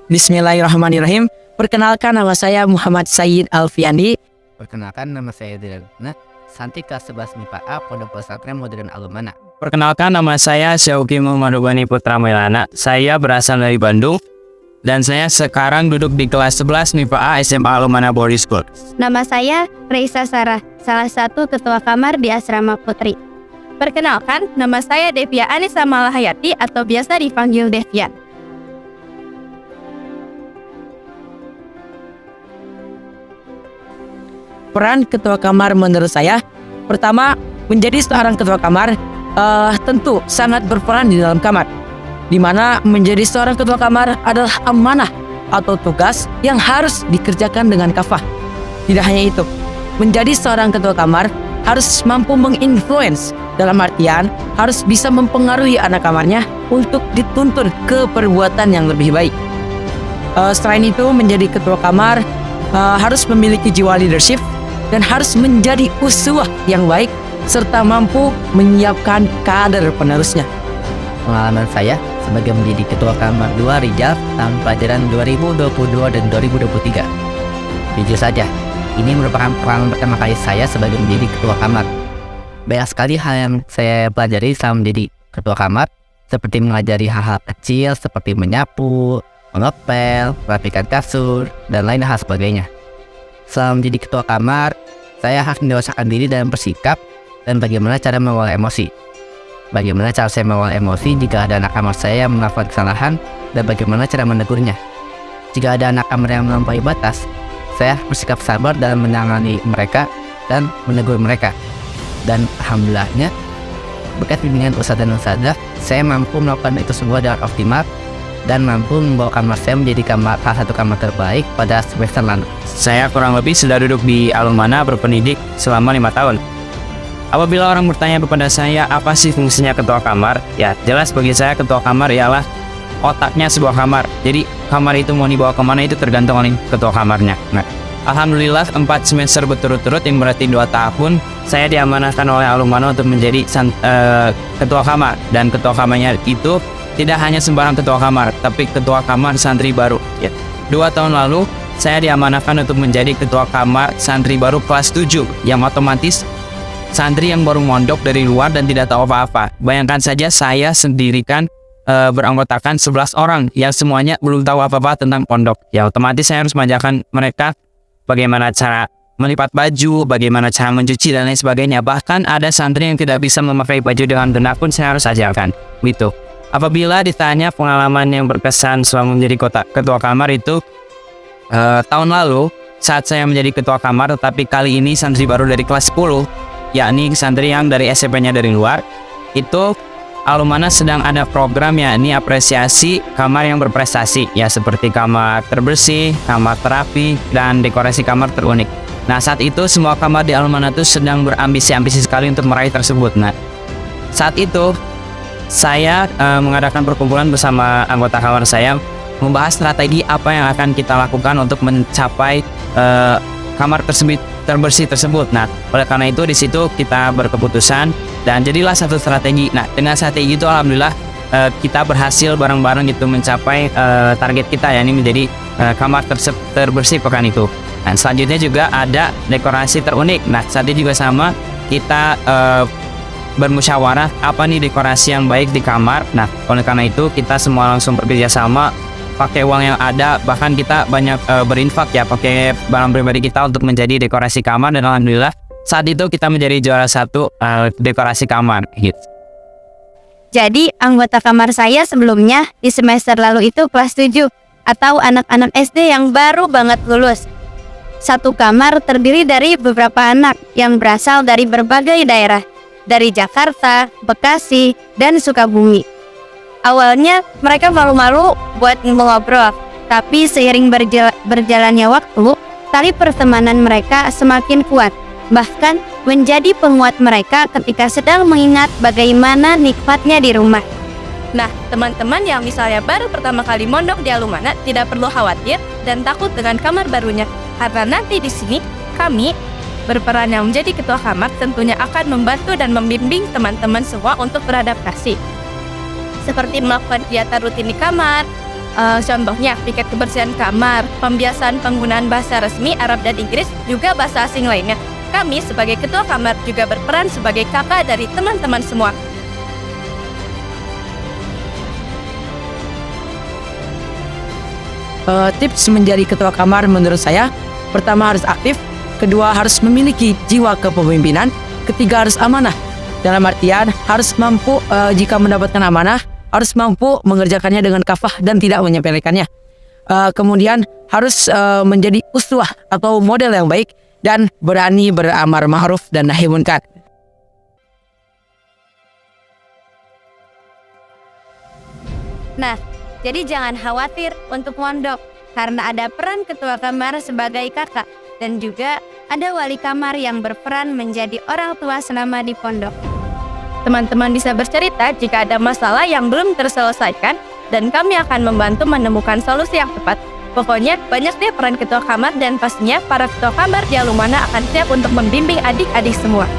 Bismillahirrahmanirrahim. Perkenalkan, nama saya Muhammad Sayyid Alfiandi. Perkenalkan, nama saya Dirana Santi kelas 11 MIPA A Pondok Pesantren Modern Alumana. Perkenalkan, nama saya Syauki Muhammad Ubani Putra Maulana. Saya berasal dari Bandung dan saya sekarang duduk di kelas 11 MIPA A SMA Alumana Boarding School. Nama saya Reisa Sarah, salah satu ketua kamar di Asrama Putri. Perkenalkan, nama saya Devia Anissa Malahayati atau biasa dipanggil Devia. Peran ketua kamar menurut saya, pertama, menjadi seorang ketua kamar tentu sangat berperan di dalam kamar, di mana menjadi seorang ketua kamar adalah amanah atau tugas yang harus dikerjakan dengan kafah. Tidak hanya itu, menjadi seorang ketua kamar harus mampu menginfluence, dalam artian harus bisa mempengaruhi anak kamarnya untuk dituntun ke perbuatan yang lebih baik. Selain itu, menjadi ketua kamar harus memiliki jiwa leadership dan harus menjadi uswah yang baik serta mampu menyiapkan kader penerusnya. Pengalaman saya sebagai menjadi ketua kamar 2 Rijal tahun pelajaran 2022 dan 2023. Jujur saja, ini merupakan pengalaman pertama kali saya sebagai menjadi ketua kamar. Banyak sekali hal yang saya pelajari selama menjadi ketua kamar, seperti mengajari hal-hal kecil seperti menyapu, mengepel, merapikan kasur, dan lain hal sebagainya. Selama menjadi ketua kamar, saya harus mendewasakan diri dalam bersikap dan bagaimana cara mengelola emosi. Bagaimana cara saya mengelola emosi jika ada anak kamar saya yang melakukan kesalahan dan bagaimana cara menegurnya. Jika ada anak kamar yang melampaui batas, saya bersikap sabar dalam menangani mereka dan menegur mereka. Dan alhamdulillahnya, berkat bimbingan ustadz dan ustadzah, saya mampu melakukan itu semua dengan optimal dan mampu membawa kamar saya menjadi salah satu kamar terbaik pada semester lalu. Saya kurang lebih sudah duduk di Alumana berpendidik selama 5 tahun. Apabila orang bertanya kepada saya apa sih fungsinya ketua kamar, ya jelas bagi saya ketua kamar ialah otaknya sebuah kamar. Jadi kamar itu mau dibawa kemana itu tergantung oleh ketua kamarnya. Nah, alhamdulillah 4 semester berturut-turut yang berarti 2 tahun saya diamanahkan oleh Alumana untuk menjadi ketua kamar. Dan ketua kamarnya itu tidak hanya sembarang ketua kamar, tapi ketua kamar santri baru. Ya. 2 tahun lalu, saya diamanahkan untuk menjadi ketua kamar santri baru kelas 7, yang otomatis santri yang baru mondok dari luar dan tidak tahu apa-apa. Bayangkan saja saya sendirikan beranggotakan 11 orang yang semuanya belum tahu apa-apa tentang pondok. Ya otomatis saya harus mengajarkan mereka bagaimana cara melipat baju, bagaimana cara mencuci dan lain sebagainya. Bahkan ada santri yang tidak bisa memakai baju dengan benar pun saya harus ajarkan. Gitu. Apabila ditanya pengalaman yang berkesan selama menjadi ketua kamar itu tahun lalu saat saya menjadi ketua kamar, tetapi kali ini santri baru dari kelas 10, yakni santri yang dari SMP-nya dari luar, itu Alumana sedang ada program yakni apresiasi kamar yang berprestasi, ya seperti kamar terbersih, kamar terapi, dan dekorasi kamar terunik. Nah saat itu semua kamar di Alumana itu sedang berambisi-ambisi sekali untuk meraih tersebut. Nah saat itu saya mengadakan perkumpulan bersama anggota kamar saya, membahas strategi apa yang akan kita lakukan untuk mencapai kamar terbersih tersebut. Nah, oleh karena itu di situ kita berkeputusan dan jadilah satu strategi. Nah, dengan strategi itu alhamdulillah kita berhasil bareng-bareng itu mencapai target kita, yakni menjadi kamar terbersih pekan itu. Dan selanjutnya juga ada dekorasi terunik. Nah, saat itu juga sama, kita bermusyawarah apa nih dekorasi yang baik di kamar. Nah, oleh karena itu kita semua langsung bekerja sama, pakai uang yang ada, bahkan kita banyak berinfak ya, pakai barang pribadi kita untuk menjadi dekorasi kamar. Dan alhamdulillah saat itu kita menjadi juara 1 dekorasi kamar gitu. Jadi anggota kamar saya sebelumnya di semester lalu itu kelas 7 atau anak-anak SD yang baru banget lulus. Satu kamar terdiri dari beberapa anak yang berasal dari berbagai daerah, dari Jakarta, Bekasi, dan Sukabumi. Awalnya mereka malu-malu buat ngobrol, tapi seiring berjalannya waktu, tali pertemanan mereka semakin kuat, bahkan menjadi penguat mereka ketika sedang mengingat bagaimana nikmatnya di rumah. Nah, teman-teman yang misalnya baru pertama kali mondok di Alumana tidak perlu khawatir dan takut dengan kamar barunya, karena nanti di sini kami berperan yang menjadi ketua kamar tentunya akan membantu dan membimbing teman-teman semua untuk beradaptasi. Seperti melakukan kegiatan rutin di kamar, Contohnya piket kebersihan kamar, pembiasaan penggunaan bahasa resmi Arab dan Inggris, juga bahasa asing lainnya. Kami sebagai ketua kamar juga berperan sebagai kakak dari teman-teman semua. Tips menjadi ketua kamar menurut saya, pertama harus aktif, kedua harus memiliki jiwa kepemimpinan, ketiga harus amanah. Dalam artian harus mampu jika mendapatkan amanah, harus mampu mengerjakannya dengan kafah dan tidak menyepelekannya. Kemudian harus menjadi uswah atau model yang baik dan berani beramar ma'ruf dan nahi munkar. Nah, jadi jangan khawatir untuk mondok, karena ada peran ketua kamar sebagai kakak, dan juga ada wali kamar yang berperan menjadi orang tua selama di pondok. Teman-teman bisa bercerita jika ada masalah yang belum terselesaikan, dan kami akan membantu menemukan solusi yang tepat. Pokoknya banyak deh peran ketua kamar, dan pastinya para ketua kamar di Alumana akan siap untuk membimbing adik-adik semua.